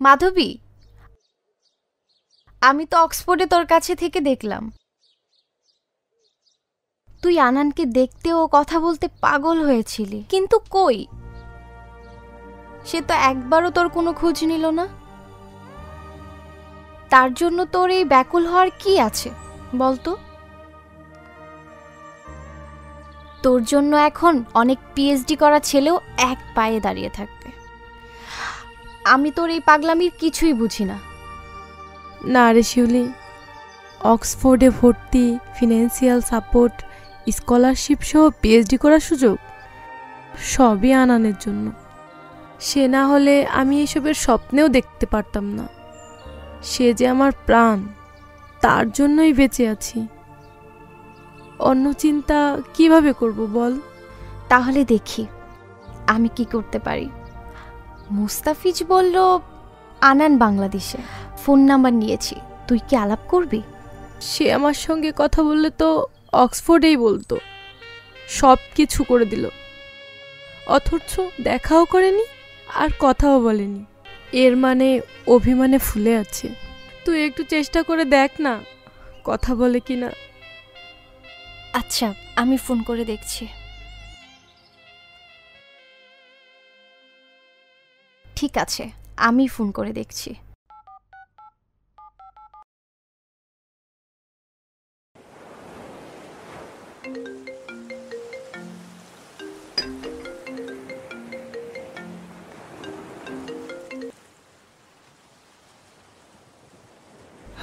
মাধবী, আমি তো অক্সফোর্ডে তোর কাছে থেকে দেখলাম তুই আনানকে দেখতে ও কথা বলতে পাগল হয়েছিলি, কিন্তু কই, সে তো একবারও তোর কোনো খোঁজ নিল না। তার জন্য তোর এই ব্যাকুল হওয়ার কি আছে বলতো? তোর জন্য এখন অনেক পিএইচডি করা ছেলেও এক পায়ে দাঁড়িয়ে থাকবে। আমি তোর এই পাগলামির কিছুই বুঝি না। না রে শিউলি, অক্সফোর্ডে ভর্তি, ফিনান্সিয়াল সাপোর্ট, স্কলারশিপ সহ পিএইচডি করার সুযোগ সবই আনানের জন্য। সে না হলে আমি এসবের স্বপ্নেও দেখতে পারতাম না। সে যে আমার প্রাণ, তার জন্যই বেঁচে আছি। অন্য চিন্তা কিভাবে করব বল? তাহলে দেখি আমি কি করতে পারি। মুস্তাফিজ বলল আনান বাংলাদেশে, ফোন নাম্বার নিয়েছি, তুই কি আলাপ করবি? সে আমার সঙ্গে কথা বললে তো অক্সফোর্ডেই বলতো, সব কিছু করে দিল, অথচ দেখাও করেনি আর কথাও বলেনি। এর মানে অভিমানে ফুলে আছে। তুই একটু চেষ্টা করে দেখ না, কথা বলে কিনা। আচ্ছা, আমি ফোন করে দেখছি। ঠিক আছে, আমি ফোন করে দেখছি।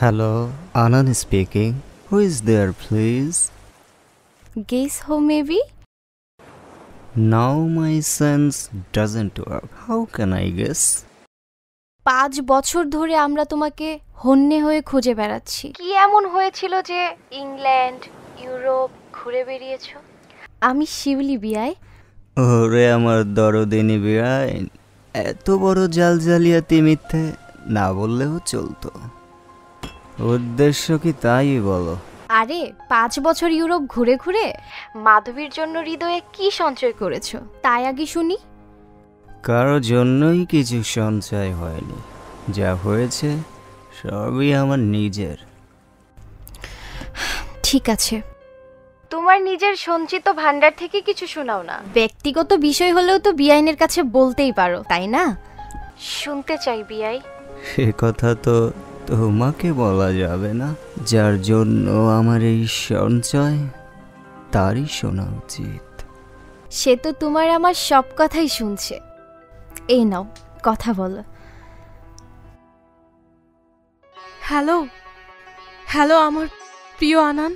Hello, Anand speaking. Who is there, please? Guess who maybe? Now my sense doesn't work. How can I guess? 5 বছর ধরে আমরা তোমাকে হন্যে হয়ে খুঁজে বেড়াচ্ছি। কি এমন হয়েছিল যে ইংল্যান্ড, ইউরোপ ঘুরে বেরিয়েছো? আমি শিউলি বিয়াই। ওরে আমার দরদিনী বিয়াইন, এত বড় জাল জালিয়াতি মিথ্যে না বললেও চলতো। উদ্দেশ্য কি তাই বলো? আরে 5 বছর ইউরোপ ঘুরে ঘুরে মাধবীর জন্য হৃদয়ে কি সঞ্চয় করেছো তাই আগে শুনি। কারো জন্যই কিছু সঞ্চয় হয়নি, যা হয়েছে সবই আমার নিজের। ঠিক আছে, তোমার নিজের সঞ্চিত ভান্ডার থেকে কিছু শোনাও না। ব্যক্তিগত বিষয় হলেও তো বিআইনের কাছে বলতেই পারো, তাই না? শুনতে চাই বিআই। সে কথা তো তোমাকে বলা যাবে না। যার জন্য আমার এই সঞ্চয়, তারই শোনা উচিত। সে তো তোমার আমার সব কথাই শুনছে। এই নাও, কথা বলো। হ্যালো হ্যালো আমার প্রিয় আনান।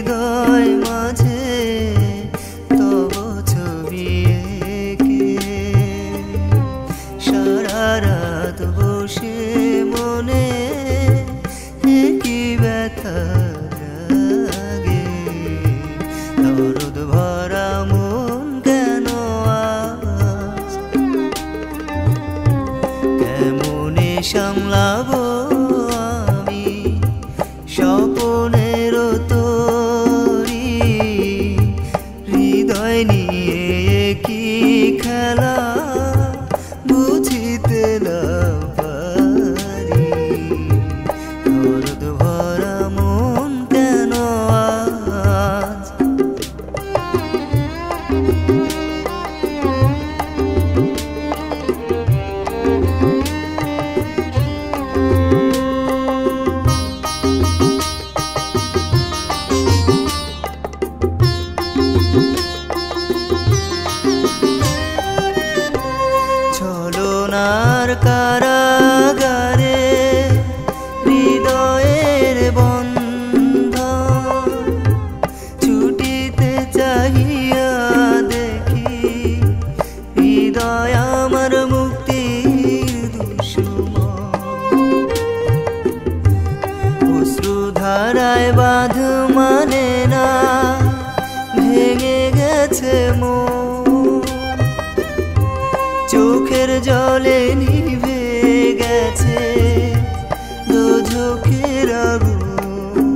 হৃদয় মাঝে তব ছবি এঁকে সারা রাত বসে মনে কি ব্যথা জাগে, দরদ ভরা মন কেন আজ কেমনে সামলাবো আমি স্বপনের তরি, হৃদয় নিয়ে কি খেলা বুঝিতে না পারি, দরদ ভরা মন কেন আজ। ছলনার কারাগারে হৃদয়ের বন্ধন, ছুটিতে চাহিয়া দেখি হৃদয় আমার মুক্তির দুশমন, অশ্রুধারায় বাঁধ মানে না ভেঙে গেছে মন, চোখের জলে নিভে গেছে দোঝোঁকের আগুন,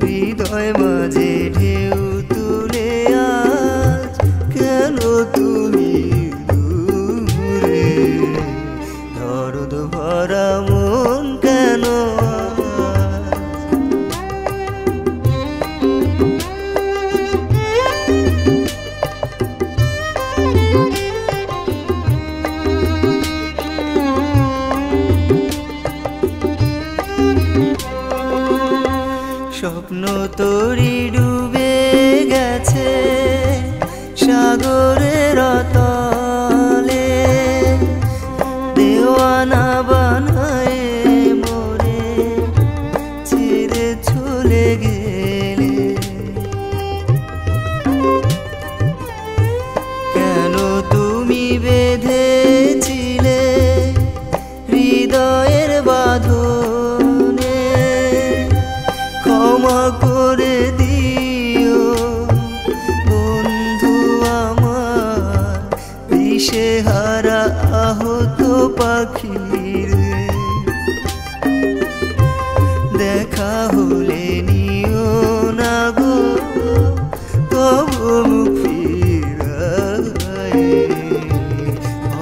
হৃদয় মাঝে ঢেউ তুলে আজ কেন তুমি দূরে, দরদ ভরা মন কেন আজ। স্বপ্ন তরি ডুবে গেছে সাগরের তলে, দেওয়ানা বানায় মোরে ছেড়ে চলে গেলে, কেন তুমি বেঁধেছিলে হৃদয়ের বাঁধনে, ক্ষমা করে দিও বন্ধু আমার দিশেহারা আহত পাখির, দেখা হলে নিও না গো তবু মুখ ফিরায়,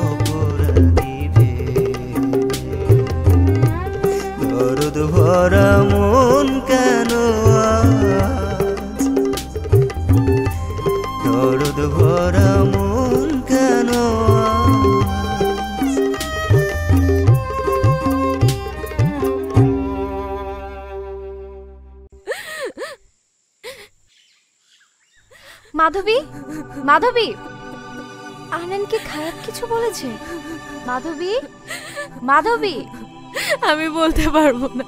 অপরাধী ভেবে দরদ ভরা মন কেন আজ, দরদ ভরা মন কেন আজ। মাধবী, মাধবী, আনন্দ কি খারাপ কিছু বলেছে? মাধবী, মাধবী। আমি বলতে পারবো না,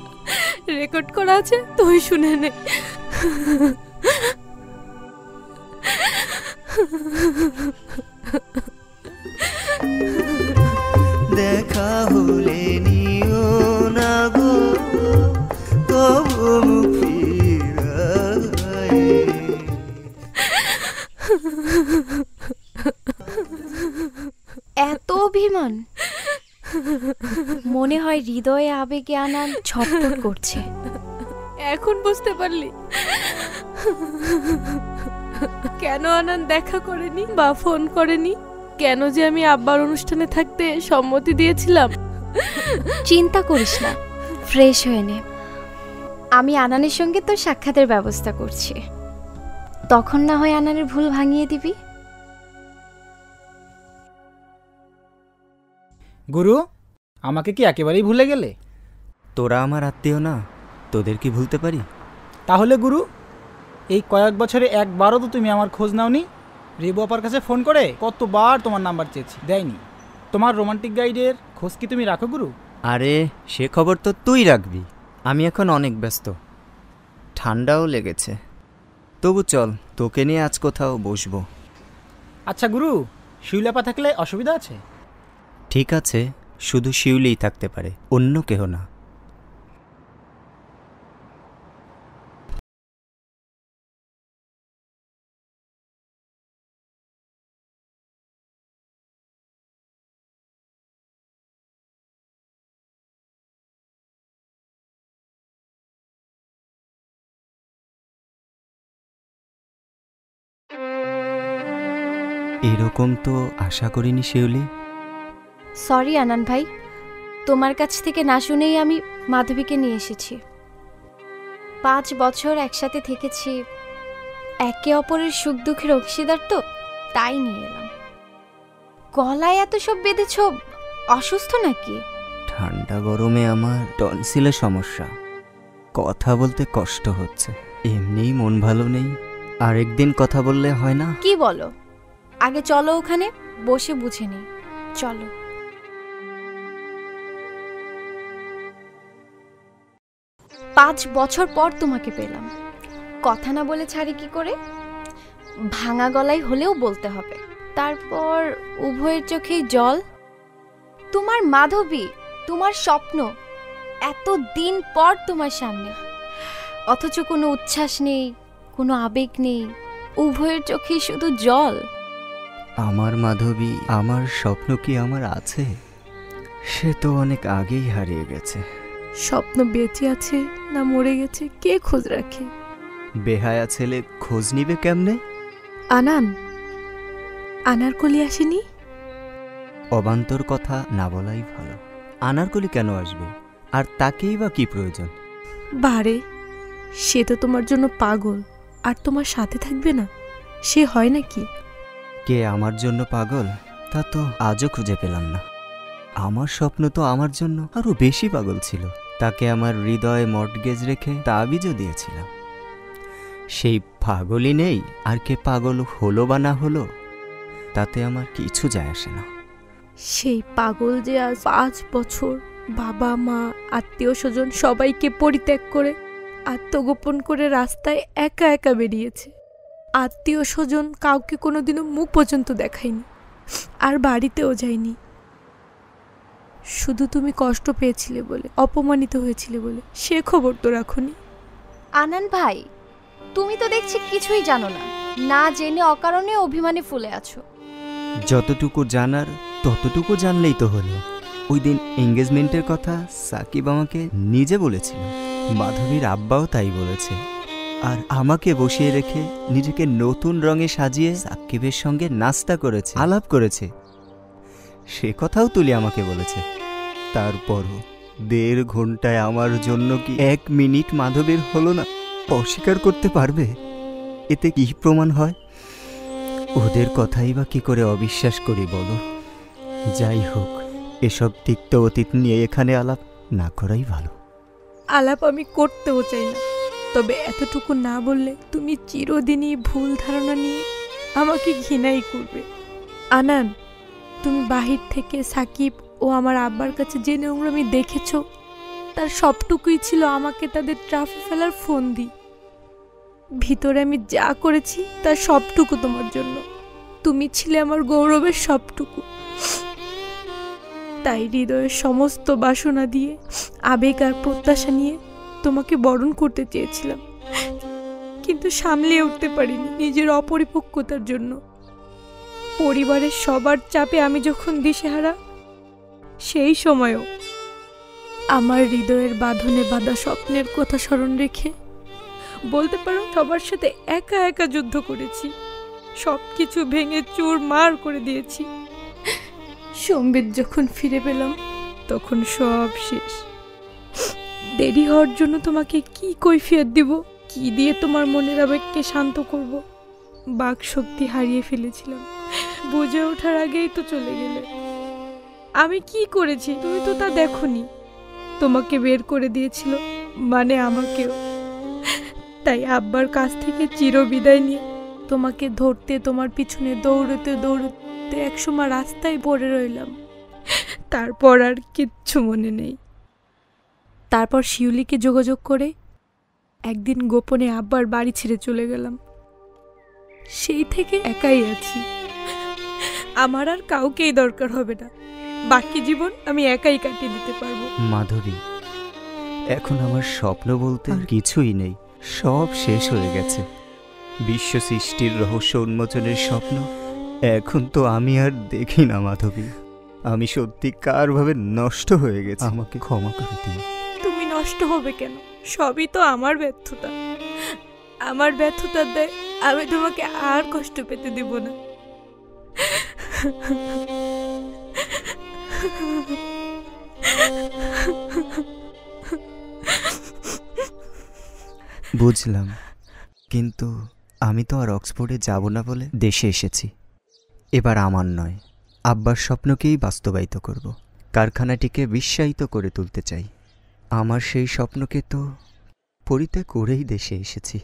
রেকর্ড করা আছে তুই শুনে নে। দেখা হলে নিও না গো তবু মুখ ফিরায়, এত অভিমান, মনে হয় হৃদয়ে আবেগে আনান ছটফট করছে। এখন বুঝতে পারলি কেন আনন্দ দেখা করেনি বা ফোন করেনি, কেন যে আমি আব্বার অনুষ্ঠানে থাকতে সম্মতি দিয়েছিলাম। চিন্তা করিস না, ফ্রেশ হয়ে নে। আমি আনানের সঙ্গে তোর সাক্ষাতের ব্যবস্থা করছি, তখন না হয় আনানের ভুল ভাঙিয়ে দিবি। গুরু, আমাকে কি একেবারেই ভুলে গেলে? তোরা আমার আত্মীয় না, তোদের কি ভুলতে পারি? তাহলে গুরু, এই কয়েক বছরে একবারও তো তুমি আমার খোঁজ নাওনি। রেবু আপার কাছে ফোন করে কতবার তোমার নাম্বার চেয়েছি, দেয়নি। তোমার রোমান্টিক গাইডের খোঁজ কি তুমি রাখো গুরু? আরে সে খবর তো তুই রাখবি, আমি এখন অনেক ব্যস্ত। ঠান্ডাও লেগেছে। তবু চল, তোকে নিয়ে আজ কোথাও বসবো। আচ্ছা গুরু, শিউলাপা থাকলে অসুবিধা আছে? ঠিক আছে, শুধু শিউলিই থাকতে পারে, অন্য কেহ না। এরকম তো আশা করিনি শিউলি। সরি আনান ভাই, তোমার কাছ থেকে না শুনেই আমি মাধবীকে নিয়ে এসেছি। 5 বছর একসাথে থেকেছি, একে অপরের সুখ দুঃখের অংশীদার তো, তাই নিয়ে এলাম। গলায় এত সব বেঁধেছ, অসুস্থ নাকি? ঠান্ডা গরমে আমার টনসিলের সমস্যা, কথা বলতে কষ্ট হচ্ছে। এমনিই মন ভালো নেই, আরেকদিন কথা বললে হয় না? কি বলো? আগে চলো ওখানে বসে বুঝে নিই, চলো। পাঁচ বছর পর তোমাকে পেলাম, কথা না বলে ছাড়ি কি করে? ভাঙা গলায় হলেও বলতে হবে। তারপর উভয়ের চোখেই জল। তোমার মাধবী, তোমার স্বপ্ন, এত দিন পর তোমার সামনে, অথচ কোনো উচ্ছ্বাস নেই, কোনো আবেগ নেই, উভয়ের চোখেই শুধু জল। আমার মাধবী, আমার স্বপ্ন কি আমার আছে? সে তো অনেক আগেই হারিয়ে গেছে। স্বপ্ন বেঁচে আছে না মরে গেছে কে খোঁজ রাখে? বেহায়া ছেলে খোঁজ নিবে কেমনে? আনান, আনারকলি আসেনি? অবান্তর কথা না বলাই ভালো। আনারকলি কেন আসবে, আর তাকেই বা কি প্রয়োজন? বারে, সে তো তোমার জন্য পাগল, আর তোমার সাথে থাকবে না, সে হয় নাকি? কে আমার জন্য পাগল তা তো আজও খুঁজে পেলাম না। আমার স্বপ্ন তো আমার জন্য আরো বেশি পাগল ছিল। তাকে আমার হৃদয়ে মর্টগেজ রেখে তাবিজও দিয়েছিলাম। সেই পাগলই নেই, আর কে পাগল হলো বা না হলো তাতে আমার কিছু যায় আসে না। সেই পাগল যে আজ 5 বছর বাবা মা আত্মীয় স্বজন সবাইকে পরিত্যাগ করে আত্মগোপন করে রাস্তায় একা একা বেরিয়েছে। আত্মীয় স্বজন কাউকে কোনোদিনও মুখ পর্যন্ত দেখায়নি, আর বাড়িতেও যায়নি। শুধু তুমি কষ্ট পেয়েছিলে বলে, অপমানিত হয়েছিলে বলে সে খবর তো রাখোনি। আনান ভাই, তুমি তো দেখছি কিছুই জানো না, না জেনে অকারণে অভিমানে ফুলে আছো। যতটুকু জানার ততটুকু জানলেই তো হলো। ওই দিন এঙ্গেজমেন্টের কথা সাকিব আমাকে নিজে বলেছিল, মাধবীর আব্বাও তাই বলেছে। আর আমাকে বসিয়ে রেখে নিজেকে নতুন রঙে সাজিয়ে সাকিবের সঙ্গে নাস্তা করেছে, আলাপ করেছে, সে কথাও তুলি আমাকে বলেছে। তারপরও 1.5 ঘন্টায় আমার জন্য কি 1 মিনিট মাধবীর হলো না? অস্বীকার করতে পারবে? এতে কি প্রমাণ হয়? ওদের কথাই বা কি করে অবিশ্বাস করি বলো? যাই হোক, এসব তিক্ত অতীত নিয়ে এখানে আলাপ না করাই ভালো। আলাপ আমি করতেও চাই না, তবে এতটুকু না বললে তুমি চিরদিনই ভুল ধারণা নিয়ে আমাকে ঘৃণাই করবে। আনান, তুমি বাহির থেকে সাকিব ও আমার আব্বার কাছে যে নোংরামি দেখেছ, তার সবটুকুই ছিল আমাকে তাদের ট্রাফে ফেলার ফোন দি। ভিতরে আমি যা করেছি তার সবটুকু তোমার জন্য। তুমি ছিলে আমার গৌরবের সবটুকু। তাই হৃদয়ের সমস্ত বাসনা দিয়ে, আবেগ আর প্রত্যাশা নিয়ে তোমাকে বরণ করতে চেয়েছিলাম, কিন্তু সামলে উঠতে পারিনি নিজের অপরিপক্কতার জন্য। পরিবারের সবার চাপে আমি যখন দিশেহারা, সেই সময়ও আমার হৃদয়ের বাঁধনে বাঁধা স্বপ্নের কথা স্মরণ রেখে বলতে পারো সবার সাথে একা একা যুদ্ধ করেছি, সবকিছু ভেঙে চুরমার করে দিয়েছি। সম্বিত যখন ফিরে পেলাম তখন সব শেষ। দেরি হওয়ার জন্য তোমাকে কি কৈফিয়ত দিব, কি দিয়ে তোমার মনের আবেগকে শান্ত করব? বাক শক্তি হারিয়ে ফেলেছিলাম, বুঝে ওঠার আগেই তো চলে গেলে। আমি কি করেছি তুমি তো তা দেখোনি। তোমাকে বের করে দিয়েছিল, মানে আমাকেও। তাই আব্বার কাছ থেকে চিরবিদায় নিয়ে তোমাকে ধরতে, তোমার পিছনে দৌড়তে দৌড়তে একসময় রাস্তায় পড়ে রইলাম। তারপর আর কিচ্ছু মনে নেই। তারপর শিউলিকে যোগাযোগ করে একদিন গোপনে আব্বার বাড়ি ছেড়ে চলে গেলাম। সেই থেকে একাই আছি। আমার আর কাউকেই দরকার হবে না। বাকি জীবন আমি একাই কাটিয়ে দিতে পারবো। মাধবী, এখন আমার স্বপ্ন বলতে আর কিছুই নেই, সব শেষ হয়ে গেছে। বিশ্ব সৃষ্টির রহস্য উন্মোচনের স্বপ্ন এখন তো আমি আর দেখি না মাধবী। আমি সত্যিকারভাবে নষ্ট হয়ে গেছি, আমাকে ক্ষমা করে দিও। তুমি নষ্ট হবে কেন? সবই তো আমার ব্যর্থতা। আমার ব্যর্থতার দায় আমি তোমাকে আর কষ্ট পেতে দিব না। বুঝলাম, কিন্তু আমি তো আর অক্সফোর্ডে যাব না বলে দেশে এসেছি। এবার আমার নয়, আব্বার স্বপ্নকেই বাস্তবায়িত করব। কারখানাটিকে বিশ্বায়িত করে তুলতে চাই। আমার সেই স্বপ্নকে তো পরিত্যাগ করেই দেশে এসেছি।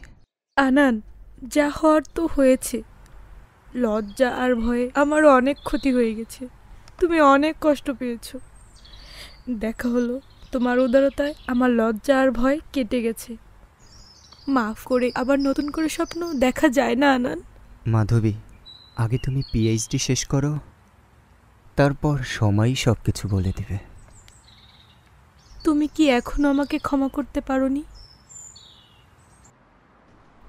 আনান, যা হওয়ার তো হয়েছে। লজ্জা আর ভয়ে আমারও অনেক ক্ষতি হয়ে গেছে। তুমি অনেক কষ্ট পেয়েছো। দেখা হলো, তোমার উদারতায় আমার লজ্জা আর ভয় কেটে গেছে। মাফ করে আবার নতুন করে স্বপ্ন দেখা যায় না আনান। মাধবী, আগে তুমি পিএইচডি শেষ করো, তারপর সময়ই সব কিছু বলে দেবে। তুমি কি এখনো আমাকে ক্ষমা করতে পারোনি?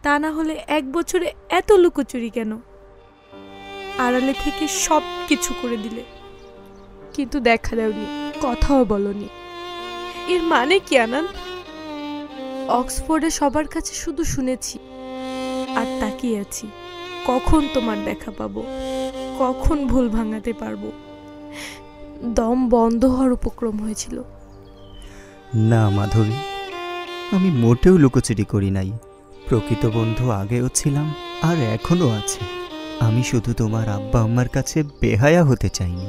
তা না হলে 1 বছরে এত লুকোচুরি কেন? আড়ালে থেকে সব কিছু করে দিলে, কিন্তু দেখা দাওনি, কথাও বলনি। এর মানে কি আনান? অক্সফোর্ডে সবার কাছে শুধু শুনেছি আর তাকিয়ে আছি কখন তোমার দেখা পাবো, কখন ভুল ভাঙাতে পারবো। দম বন্ধ হওয়ার উপক্রম হয়েছিল। না মাধবী, আমি মোটেও লুকোচুরি করি নাই। প্রকৃত বন্ধু আগেও ছিলাম আর এখনও আছে। আমি শুধু তোমার আব্বা আম্মার কাছে বেহায়া হতে চাইনি।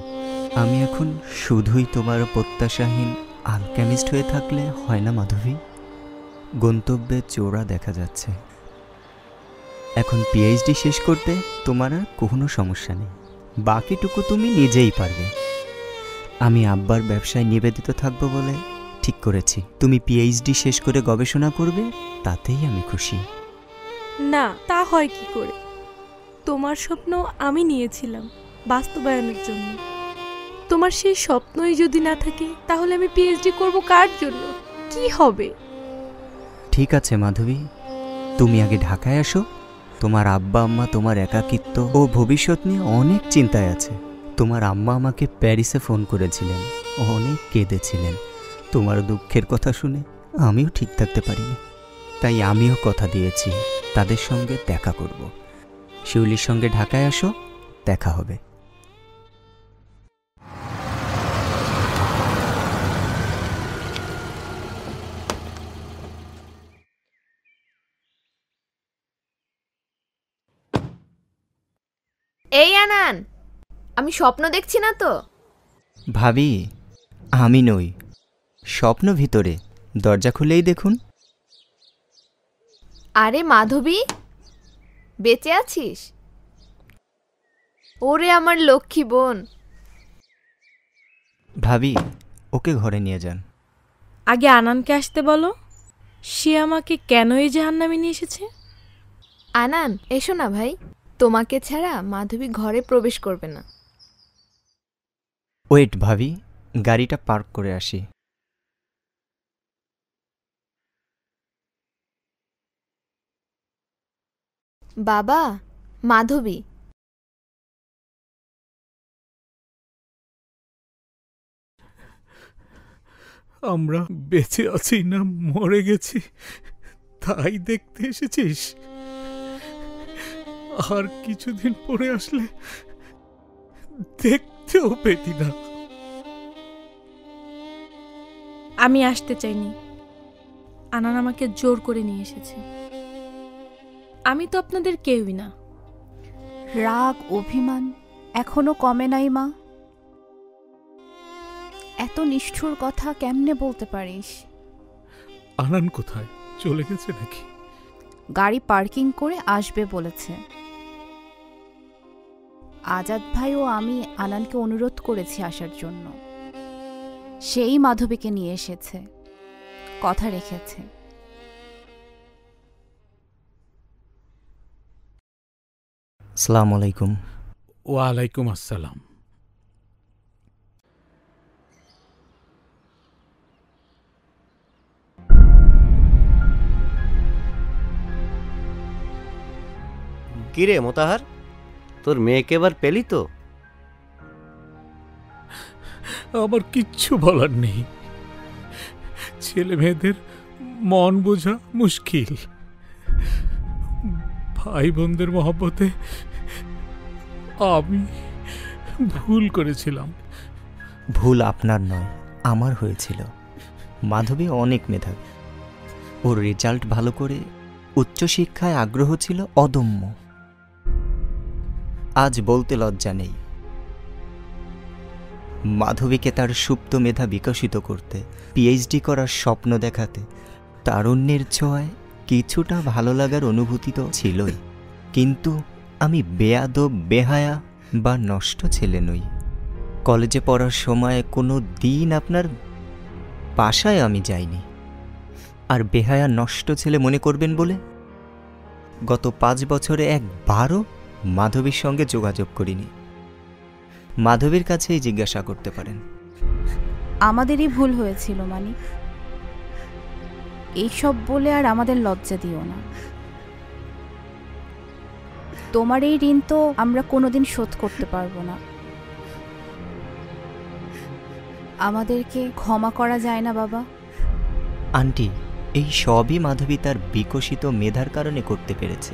আমি এখন শুধুই তোমার প্রত্যাশাহীন আলকেমিস্ট হয়ে থাকলে হয় না মাধবী। গন্তব্যে চোরা দেখা যাচ্ছে। এখন পিএইচডি শেষ করতে তোমার আর কোনো সমস্যা নেই, বাকিটুকু তুমি নিজেই পারবে। আমি আব্বার ব্যবসায় নিবেদিত থাকবো বলে ঠিক করেছি। তুমি পিএইচডি শেষ করে গবেষণা করবে, তাতেই আমি খুশি। না, তা হয় কি করে? তোমার স্বপ্ন আমি নিয়েছিলাম বাস্তবায়নের জন্য। তোমার সেই স্বপ্নই যদি না থাকে, তাহলে আমি পিএইচডি করব কার জন্য? কি হবে? ঠিক আছে মাধবী, তুমি আগে ঢাকায় আসো। তোমার আব্বা আম্মা তোমার একাকিত্ব ও ভবিষ্যৎ নিয়ে অনেক চিন্তায় আছে। তোমার আম্মা আমাকে প্যারিসে ফোন করেছিলেন, অনেক কেঁদেছিলেন। তোমার দুঃখের কথা শুনে আমিও ঠিক থাকতে পারিনি। তাই আমিও কথা দিয়েছি তাদের সঙ্গে দেখা করব। শিউলির সঙ্গে ঢাকায় আসো, দেখা হবে। এই আনান, আমি স্বপ্ন দেখছি না তো? ভাবি, আমি নই, স্বপ্ন ভিতরে। দরজা খুলেই দেখুন। আরে মাধবী, বেঁচে আছিস? ওরে আমার লক্ষ্মী বোন। ভাবি, ওকে ঘরে নিয়ে যান। আগে আনানকে আসতে বলো। সে আমাকে কেন এই জাহান্নামে নিয়ে এসেছে? আনান, এসো না ভাই। তোমাকে ছাড়া মাধবী ঘরে প্রবেশ করবে না। ওয়েট ভাবি, গাড়িটা পার্ক করে আসি। বাবা, মাধবী। আমরা বেঁচে আছি না মরে গেছি তাই দেখতে এসেছিস? আর কিছুদিন পরে আসলে দেখতেও পেতি না। আমি আসতে চাইনি, আনান আমাকে জোর করে নিয়ে এসেছে। আমি তো আপনাদের কেউই না। রাগ অভিমান এখনো কমে নাই মা? এত নিষ্ঠুর কথা কেমনে বলতে পারিস? আনান কোথায়? চলে গেছে নাকি? গাড়ি পার্কিং করে আসবে বলেছে। আজাদ ভাই ও আমি আনানকে অনুরোধ করেছি আসার জন্য। সেই মাধবীকে নিয়ে এসেছে, কথা রেখেছে। আসসালামু আলাইকুম। ওয়ালাইকুম আসসালাম। কিরে মোতাহার, তোর মেয়েকে এবার পেলি তো? আমার কিচ্ছু বলার নেই, ছেলে মেয়েদের মন বোঝা মুশকিল। ভাই বোনদের মহব্বতে আমি ভুল করেছিলাম। ভুল আপনার নয়, আমার হয়েছিল। মাধবী অনেক মেধাবী, ওর রেজাল্ট ভালো করে উচ্চশিক্ষায় আগ্রহ ছিল অদম্য। আজ বলতে লজ্জা নেই, মাধবীকে তার সুপ্ত মেধা বিকশিত করতে, পিএইচডি করার স্বপ্ন দেখাতে তারুণ্যের ছোঁয়ায় কিছুটা ভালো লাগার অনুভূতি তো ছিলই। কিন্তু আমি বেয়াদব, বেহায়া বা নষ্ট ছেলে নই। কলেজে পড়ার সময় কোনো দিন আপনার বাসায় আমি যাইনি। আর বেহায়া নষ্ট ছেলে মনে করবেন বলে গত 5 বছরে একবারও মাধবীর সঙ্গে যোগাযোগ করিনি। মাধবীর কাছেই জিজ্ঞাসা করতে পারেন। আমাদেরই ভুল হয়েছিল মানিক, এইসব বলে আর আমাদের লজ্জা দিও না। তোমার এই ঋণ তো আমরা কোনোদিন শোধ করতে পারবো না। আমাদেরকে ক্ষমা করা যায় না বাবা? আন্টি, এই সবই মাধবী তার বিকশিত মেধার কারণে করতে পেরেছে।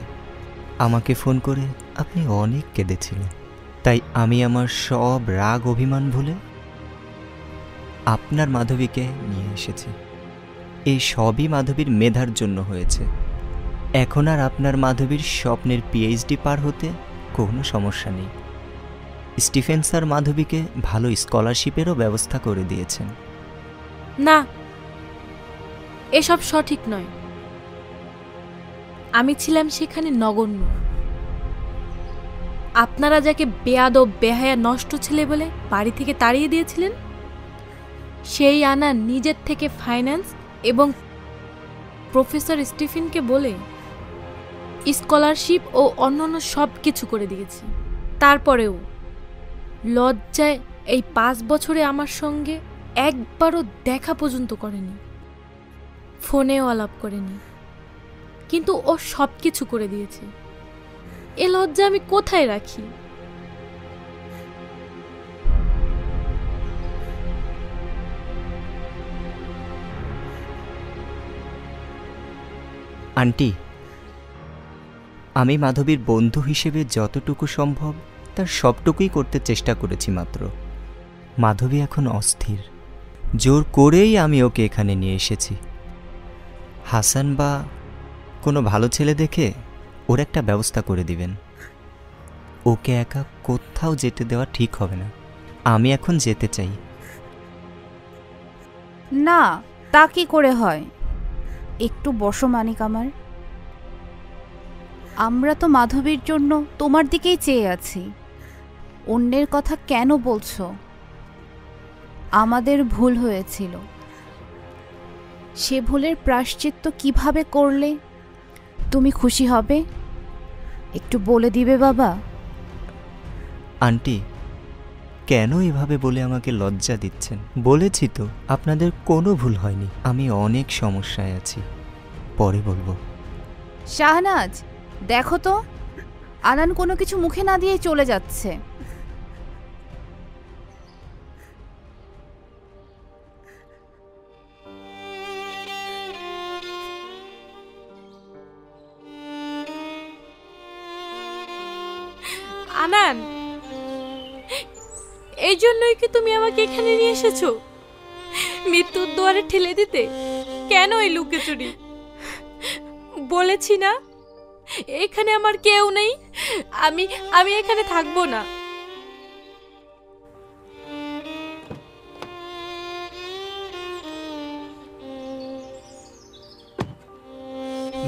আমাকে ফোন করে আপনি অনেক কেঁদেছিলেন, তাই আমি আমার সব রাগ অভিমান ভুলে আপনার মাধবীকে নিয়ে এসেছি। এই সবই মাধবীর মেধার জন্য হয়েছে। এখন আর আপনার মাধবীর স্বপ্নের পিএইচডি পার হতে কোনো সমস্যা নেই। স্টিফেন স্যার মাধবীকে ভালো স্কলারশিপেরও ব্যবস্থা করে দিয়েছেন। না, এসব সঠিক নয়। আমি ছিলাম সেখানে নগণ্য। আপনারা যাকে বেয়াদব, বেহায়া, নষ্ট ছেলে বলে বাড়ি থেকে তাড়িয়ে দিয়েছিলেন, সেই আনা নিজের থেকে ফাইন্যান্স এবং প্রফেসর স্টিফেনকে বলে স্কলারশিপ ও অন্যান্য সব কিছু করে দিয়েছে। তারপরেও লজ্জায় এই 5 বছরে আমার সঙ্গে একবারও দেখা পর্যন্ত করেনি, ফোনেও আলাপ করেনি, কিন্তু ও সব কিছু করে দিয়েছে। এ লজ্জা আমি কোথায় রাখি? আন্টি, আমি মাধবীর বন্ধু হিসেবে যতটুকু সম্ভব তার সবটুকুই করতে চেষ্টা করেছি মাত্র। মাধবী এখন অস্থির, জোর করেই আমি ওকে এখানে নিয়ে এসেছি। হাসান বা কোনো ভালো ছেলে দেখে ওর একটা ব্যবস্থা করে দিবেন। ওকে একা কোথাও যেতে দেওয়া ঠিক হবে না। আমি এখন যেতে চাই। না, তা কি করে হয়? একটু বসো মানিক আমার। আমরা তো মাধবীর জন্য তোমার দিকেই চেয়ে আছি। অন্যের কথা কেন বলছো? আমাদের ভুল হয়েছিল, সে ভুলের প্রায়শ্চিত্ত কিভাবে করলে তুমি খুশি হবে একটু বলে দিবে বাবা? আন্টি, কেন এভাবে বলে আমাকে লজ্জা দিচ্ছেন? বলেছি তো আপনাদের কোনো ভুল হয়নি। আমি অনেক সমস্যায় আছি, পরে বলবো। শাহনাজ, দেখো তো, আনান কোনো কিছু মুখে না দিয়েই চলে যাচ্ছে। আনান, এই জন্যই কি তুমি আমাকে এখানে নিয়ে এসেছো? মৃত্যুর দুয়ারে ঠেলে দিতে? কেন এই লুকোচুরি? বলেছি না এখানে আমার কেউ নেই, আমি এখানে থাকবো না।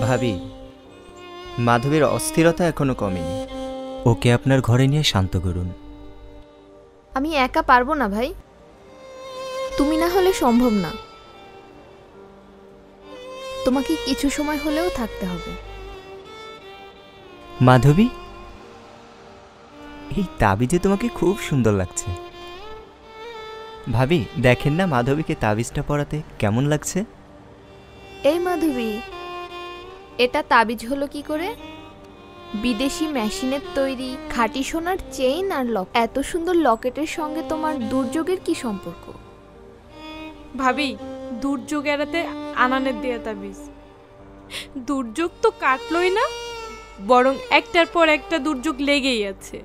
ভাবি, মাধবীর অস্থিরতা এখনো কমেনি। ওকে আপনার ঘরে নিয়ে শান্ত করুন। আমি একা পারবো না ভাই, তুমি না হলে সম্ভব না। তোমাকে কিছু সময় হলেও থাকতে হবে। মাধবী, এই তাবিজে তোমাকে খুব সুন্দর লাগছে। ভাবি দেখেন না মাধবীকে তাবিজটা পরাতে কেমন লাগছে? এই মাধবী, এটা তাবিজ হলো কি করে? বিদেশি মেশিনের তৈরি খাঁটি সোনার চেইন আর লক, এত সুন্দর লকেটের সঙ্গে তোমার দুর্যোগের কি সম্পর্ক? ভাবি, দুর্যোগ এড়াতে আনানের দেয়া তাবিজ। দুর্যোগ তো কাটলই না, বরং একটার পর একটা দুর্যোগ লেগেই আছে।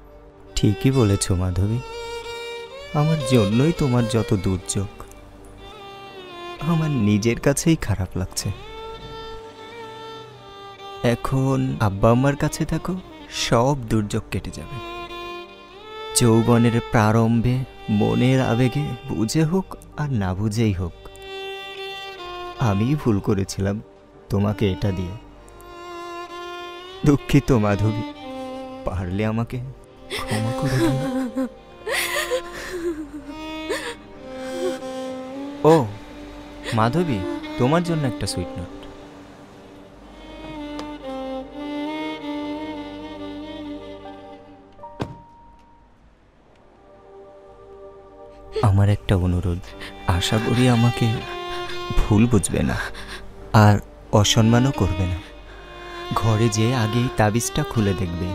ঠিকই বলেছ মাধবী, আমার জন্যই তোমার যত দুর্যোগ। আমার নিজের কাছেই খারাপ লাগছে। এখন আব্বা আম্মার কাছে থাকো, সব দুর্যোগ কেটে যাবে। যৌবনের প্রারম্ভে মনের আবেগে বুঝে হোক আর না বুঝেই হোক, আমি ভুল করেছিলাম তোমাকে এটা দিয়ে। দুঃখিত মাধবী, পারলে আমাকে ক্ষমা করে দিও। ও মাধবী, তোমার জন্য একটা সুইট নোট। আমার একটা অনুরোধ, আশা করি আমাকে ভুল বুঝবে না আর অসম্মানও করবে না। ঘরে যে আগেই তাবিজটা খুলে দেখবে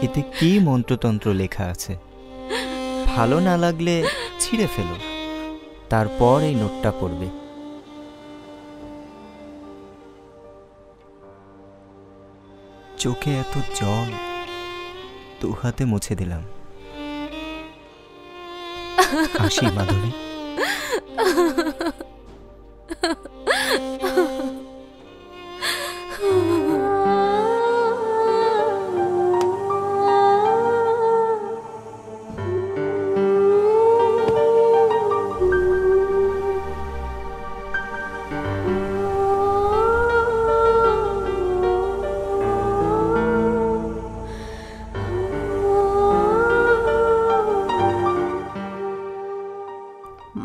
এতে কি মন্ত্রতন্ত্র লেখা আছে। ভালো না লাগলে ছিঁড়ে ফেলো, তারপর এই নোটটা পড়বে। চোখে এত জল, দু হাতে মুছে দিলাম। আসি মাধবী।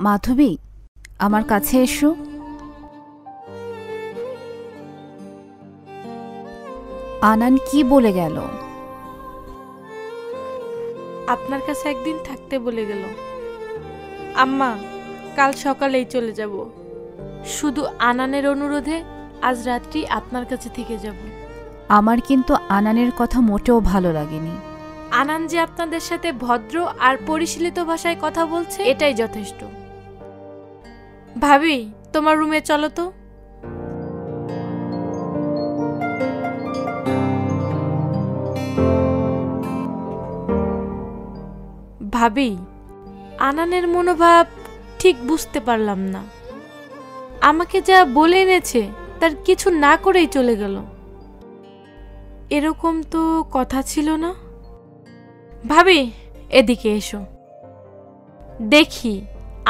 মাধবী, আমার কাছে এসো। আনান কি বলে গেল? আপনার কাছে একদিন থাকতে বলে গেল। আম্মা, কাল সকালেই চলে যাব। শুধু আনানের অনুরোধে আজ রাত্রি আপনার কাছে থেকে যাব। আমার কিন্তু আনানের কথা মোটেও ভালো লাগেনি। আনান যে আপনাদের সাথে ভদ্র আর পরিশীলিত ভাষায় কথা বলছে, এটাই যথেষ্ট। ভাবি, তোমার রুমে চলো তো। ভাবি, আনানের মনোভাব ঠিক বুঝতে পারলাম না। আমাকে যা বলে এনেছে তার কিছু না করেই চলে গেল। এরকম তো কথা ছিল না। ভাবি, এদিকে এসো, দেখি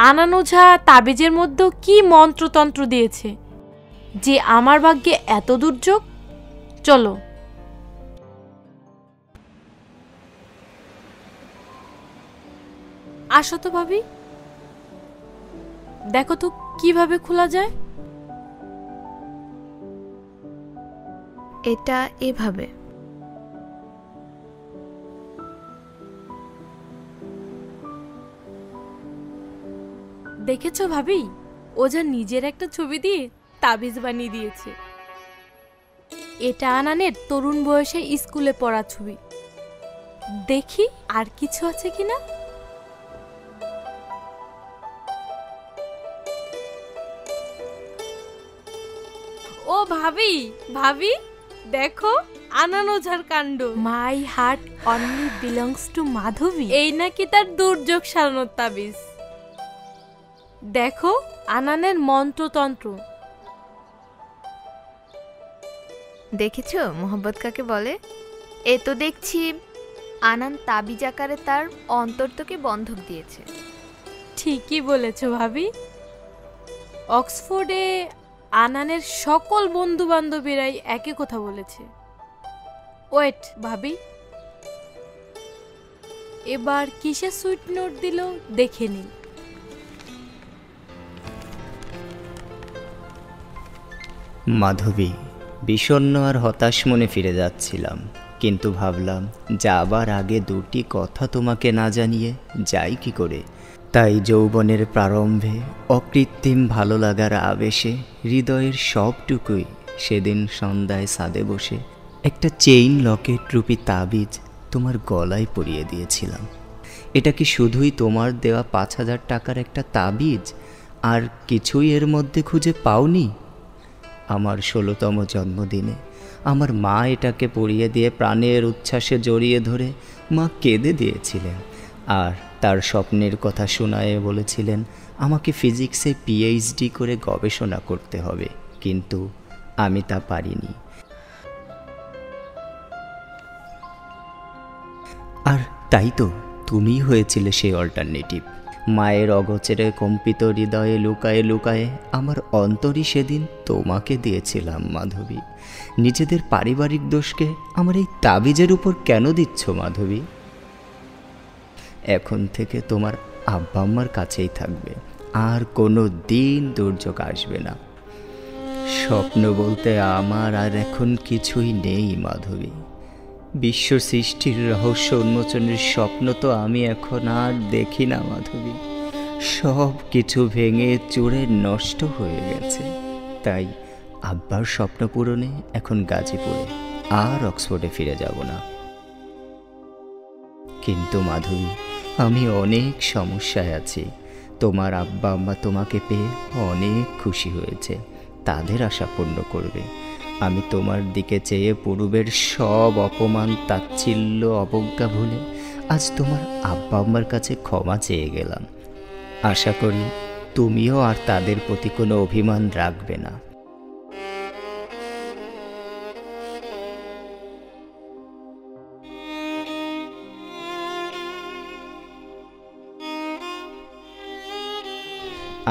আনান ওঝা তাবিজের মধ্যে কি মন্ত্রতন্ত্র দিয়েছে যে আমার ভাগ্যে এত দুর্যোগ। চলো। আসো তো ভাবি, দেখো তো কিভাবে খোলা যায়। এটা এভাবে। দেখেছো ভাবি, ওঝা নিজের একটা ছবি দিয়ে তাবিজ বানিয়ে দিয়েছে। এটা আনানের তরুণ বয়সে স্কুলে পড়া ছবি। দেখি আর কিছু আছে কিনা। ও ভাবি, ভাবি দেখো আনান ওঝার কাণ্ড। My heart only belongs to Madhabi, এই নাকি তার দুর্যোগ সারানোর তাবিজ। দেখো আনানের মন্ত্রতন্ত্র। দেখেছো মোহাম্মত কাকে বলে? এ তো দেখছি আনান তাবিজ আকারে তার অন্তর্তকে বন্ধক দিয়েছে। ঠিকই বলেছো ভাবি। অক্সফোর্ডে আনানের সকল বন্ধু বান্ধবীরাই একই কথা বলেছে। ওয়েট ভাবি, এবার কিসের সুইট নোট দিল দেখে নিই। মাধবী, বিষণ্ণ আর হতাশ মনে ফিরে যাচ্ছিলাম। কিন্তু ভাবলাম যাবার আগে দুটি কথা তোমাকে না জানিয়ে যাই কি করে। তাই যৌবনের প্রারম্ভে অকৃত্রিম ভালো লাগার আবেশে হৃদয়ের সবটুকুই সেদিন সন্ধ্যায় ছাদে বসে একটা চেইন লকেট রূপী তাবিজ তোমার গলায় পরিয়ে দিয়েছিলাম। এটা কি শুধুই তোমার দেওয়া 5,000 টাকার একটা তাবিজ, আর কিছুই এর মধ্যে খুঁজে পাওনি? আমার 16তম জন্মদিনে আমার মা এটাকে পরিয়ে দিয়ে প্রাণের উচ্ছ্বাসে জড়িয়ে ধরে মা কেঁদে দিয়েছিলেন, আর তার স্বপ্নের কথা শোনায়ে বলেছিলেন আমাকে ফিজিক্সে পিএইচডি করে গবেষণা করতে হবে, কিন্তু আমি তা পারিনি। আর তাই তো তুমিই হয়েছিলে সেই অল্টারনেটিভ। মায়ের অগোচরে কম্পিত হৃদয়ে লুকায়ে লুকায়ে আমার অন্তরই সেদিন তোমাকে দিয়েছিলাম মাধবী। নিজেদের পারিবারিক দোষকে আমার এই তাবিজের উপর কেন দিচ্ছ মাধবী? এখন থেকে তোমার আব্বা আম্মার কাছেই থাকবে, আর কোনো দিন দুর্যোগ আসবে না। স্বপ্ন বলতে আমার আর এখন কিছুই নেই মাধবী। বিশ্ব সৃষ্টির রহস্য উন্মোচনের স্বপ্ন তো আমি এখন আর দেখি না মাধবী। সব কিছু ভেঙে চুরে নষ্ট হয়ে গেছে। তাই আব্বার স্বপ্ন পূরণে এখন গাজীপুরে আর অক্সফোর্ডে ফিরে যাব না। কিন্তু মাধবী, আমি অনেক সমস্যায় আছি। তোমার আব্বা আম্মা তোমাকে পেয়ে অনেক খুশি হয়েছে, তাদের আশা পূর্ণ করবে। আমি তোমার দিকে চেয়ে পূর্বের সব অপমান, তাচ্ছিল্য, অবজ্ঞা ভুলে আজ তোমার আব্বা আম্মার কাছে ক্ষমা চেয়ে গেলাম। আশা করি তুমিও আর তাদের প্রতি কোনো অভিমান রাখবে না।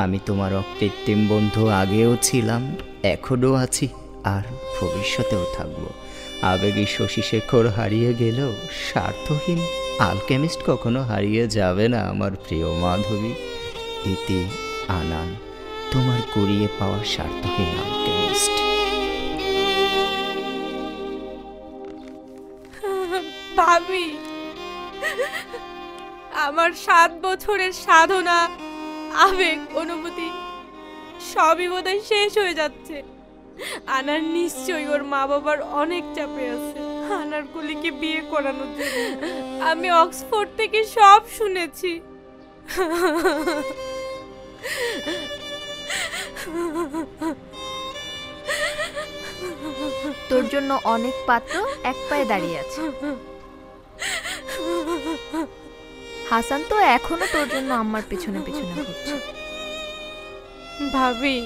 আমি তোমার অকৃত্রিম বন্ধু আগেও ছিলাম, এখনও আছি, আর ভবিষ্যতেও থাকবো। আবেগী শশী শেখর হারিয়ে গেলেও স্বার্থহীন আলকেমিস্ট কখনো হারিয়ে যাবে না আমার প্রিয় মাধবী। ইতি আনান, তোমার কুড়িয়ে পাওয়া স্বার্থহীন আলকেমিস্ট। ভাবি, আমার 7 বছরের সাধনা, আবেগ, অনুভূতি সবই বোধহয় শেষ হয়ে যাচ্ছে। আনার নিশ্চয়ই ওর মা বাবার অনেক চাপে আছে আনার কুলিকে বিয়ে করানোর জন্য। আমি অক্সফোর্ড থেকে সব শুনেছি। তোর জন্য অনেক পাত্র এক পায়ে দাঁড়িয়ে আছে। হাসান তো এখনো তোর জন্য আম্মার পেছনে পেছনে ঘুরছে। ভাবি,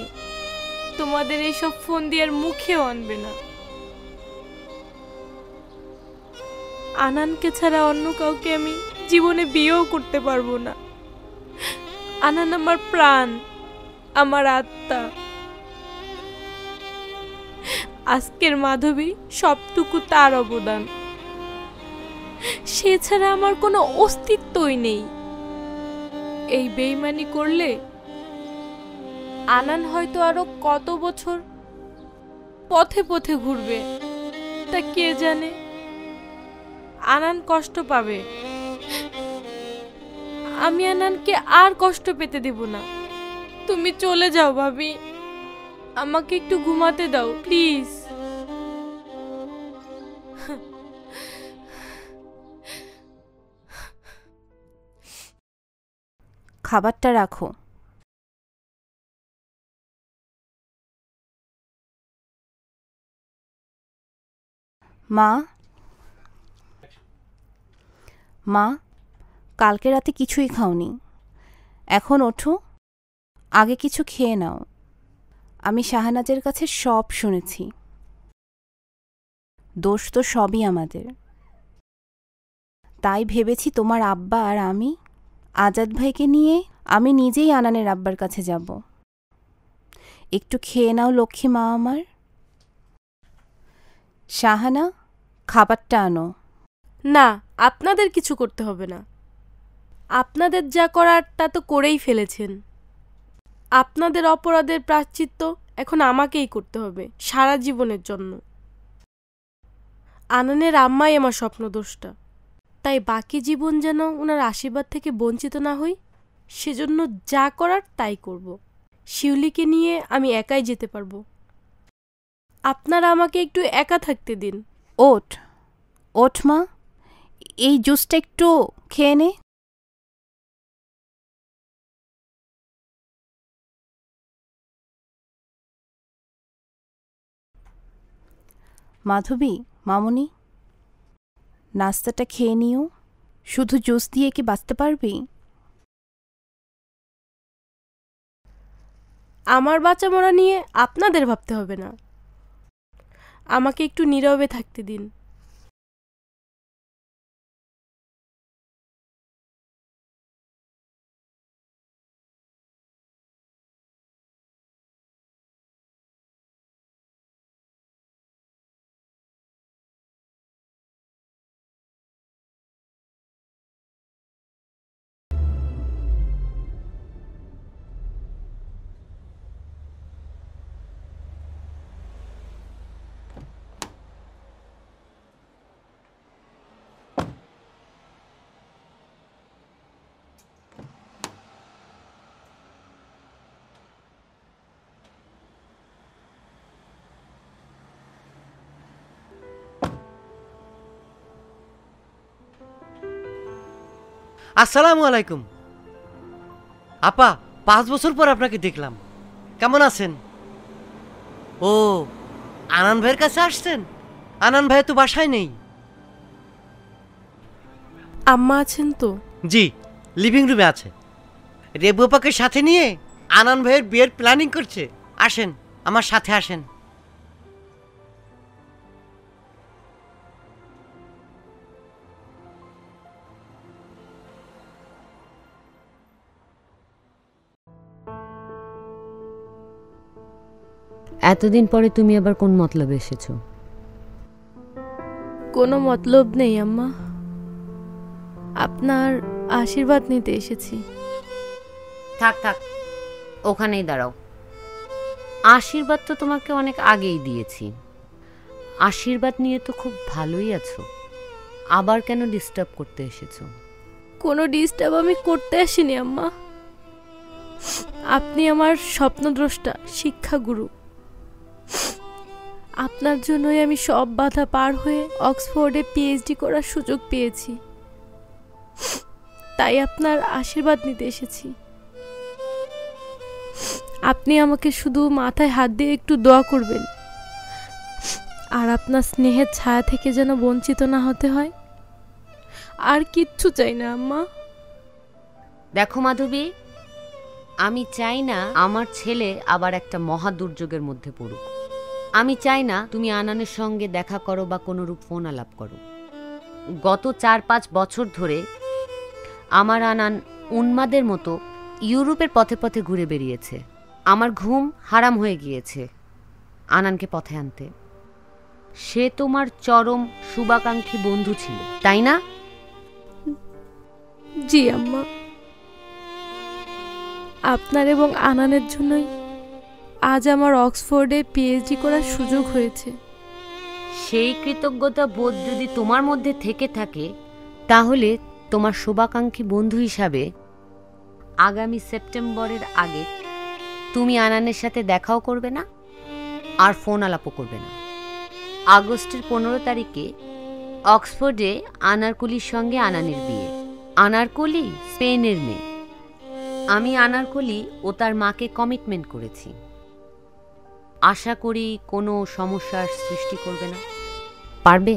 তোমাদের এইসব ফোন দিয়ে আর মুখেও আনবে না। আনানকে ছাড়া অন্য কাউকে আমি জীবনে বিয়েও করতে পারবো না। আনান আমার প্রাণ, আমার আত্মা। আজকের মাধবী সবটুকু তার অবদান। সে ছাড়া আমার কোনো অস্তিত্বই নেই। এই বেইমানি করলে আনান হয়তো আরো কত বছর পথে পথে ঘুরবে, তা কে জানে। আনান কষ্ট পাবে, আমি আনানকে আর কষ্ট পেতে দেব না। তুমি চলে যাও ভাবি, আমাকে একটু ঘুমাতে দাও প্লিজ। খাবারটা রাখো। মা, মা, কালকে রাতে কিছুই খাওনি, এখন ওঠো, আগে কিছু খেয়ে নাও। আমি শাহনাজের কাছে সব শুনেছি। দোষ তো সবই আমাদের। তাই ভেবেছি তোমার আব্বা আর আমি আজাদ ভাইকে নিয়ে আমি নিজেই আনানের আব্বার কাছে যাব। একটু খেয়ে নাও লক্ষ্মী মা আমার। শাহানা, খাবারটা আনো। না, আপনাদের কিছু করতে হবে না। আপনাদের যা করার তা তো করেই ফেলেছেন। আপনাদের অপরাধের প্রায়শ্চিত্ত এখন আমাকেই করতে হবে সারা জীবনের জন্য। আনানের আম্মাই আমার স্বপ্নদোষটা, তাই বাকি জীবন যেন ওনার আশীর্বাদ থেকে বঞ্চিত না হই, সেজন্য যা করার তাই করব। শিউলিকে নিয়ে আমি একাই যেতে পারবো। আপনারা আমাকে একটু একা থাকতে দিন। ওঠ ওঠ মা, এই জুসটা একটু খেয়ে নে। মাধবী, মামুনি, নাস্তাটা খেয়ে নিও। শুধু জুস দিয়ে কি বাঁচতে পারবি? আমার বাচ্চা মরা নিয়ে আপনাদের ভাবতে হবে না, আমাকে একটু নীরবে থাকতে দিন। আসসালামু আলাইকুম। আপা, 5 বছর পর আপনাকে দেখলাম, কেমন আছেন? ও, আনান ভাইয়ের কাছে আসছেন? আনান ভাই তো বাসায় নেই। আম্মা আছেন তো? জি, লিভিং রুমে আছে। রেবু আপাকে সাথে নিয়ে আনান ভাইয়ের বিয়ের প্ল্যানিং করছে। আসেন, আমার সাথে আসেন। এতদিন পরে তুমি আবার কোন মতলবে এসেছো? কোনো মতলব নেই আম্মা, আপনার আশীর্বাদ নিতে এসেছি। থাক থাক, ওখানেই দাঁড়াও। আশীর্বাদ তো তোমাকে অনেক আগেই দিয়েছি। আশীর্বাদ নিয়ে তো খুব ভালোই আছো, আবার কেন ডিস্টার্ব করতে এসেছো? কোনো ডিস্টার্ব আমি করতে আসিনি আম্মা, আপনি আমার স্বপ্নদ্রষ্টা, শিক্ষাগুরু। আপনার জন্যই আমি সব বাধা পার হয়ে অক্সফোর্ডে পিএইচডি করার সুযোগ পেয়েছি, তাই আপনার আশীর্বাদ নিতে এসেছি। আপনি আমাকে শুধু মাথায় হাত দিয়ে একটু দোয়া করবেন, আর আপনার স্নেহের ছায়া থেকে যেন বঞ্চিত না হতে হয়, আর কিচ্ছু চাই না আম্মা। দেখো মাধবী, আমি চাই না আমার ছেলে আবার একটা মহা দুর্যোগের মধ্যে পড়ুক। আমি চাই না তুমি আনানের সঙ্গে দেখা করো বা কোনোরূপ ফোন আলাপ করো। গত 4-5 বছর ধরে আমার আনান উন্মাদের মতো ইউরোপের পথে পথে ঘুরে বেরিয়েছে। আমার ঘুম হারাম হয়ে গিয়েছে আনানকে পথে আনতে। সে তোমার চরম শুভাকাঙ্ক্ষী বন্ধু ছিল, তাই না? জি আম্মা, আপনার এবং আনানের জন্যই আজ আমার অক্সফোর্ডে পিএইচডি করার সুযোগ হয়েছে। সেই কৃতজ্ঞতা বোধ যদি তোমার মধ্যে থেকে থাকে, তাহলে তোমার শুভাকাঙ্ক্ষী বন্ধু হিসাবে আগামী সেপ্টেম্বরের আগে তুমি আনানের সাথে দেখাও করবে না, আর ফোন আলাপও করবে না। আগস্টের 15 তারিখে অক্সফোর্ডে আনারকলির সঙ্গে আনানের বিয়ে। আনারকলি স্পেনের মেয়ে। আমি আনারকলি ও তার মাকে কমিটমেন্ট করেছি। আশা করি কোনো সমস্যার সৃষ্টি করবে না। পারবে?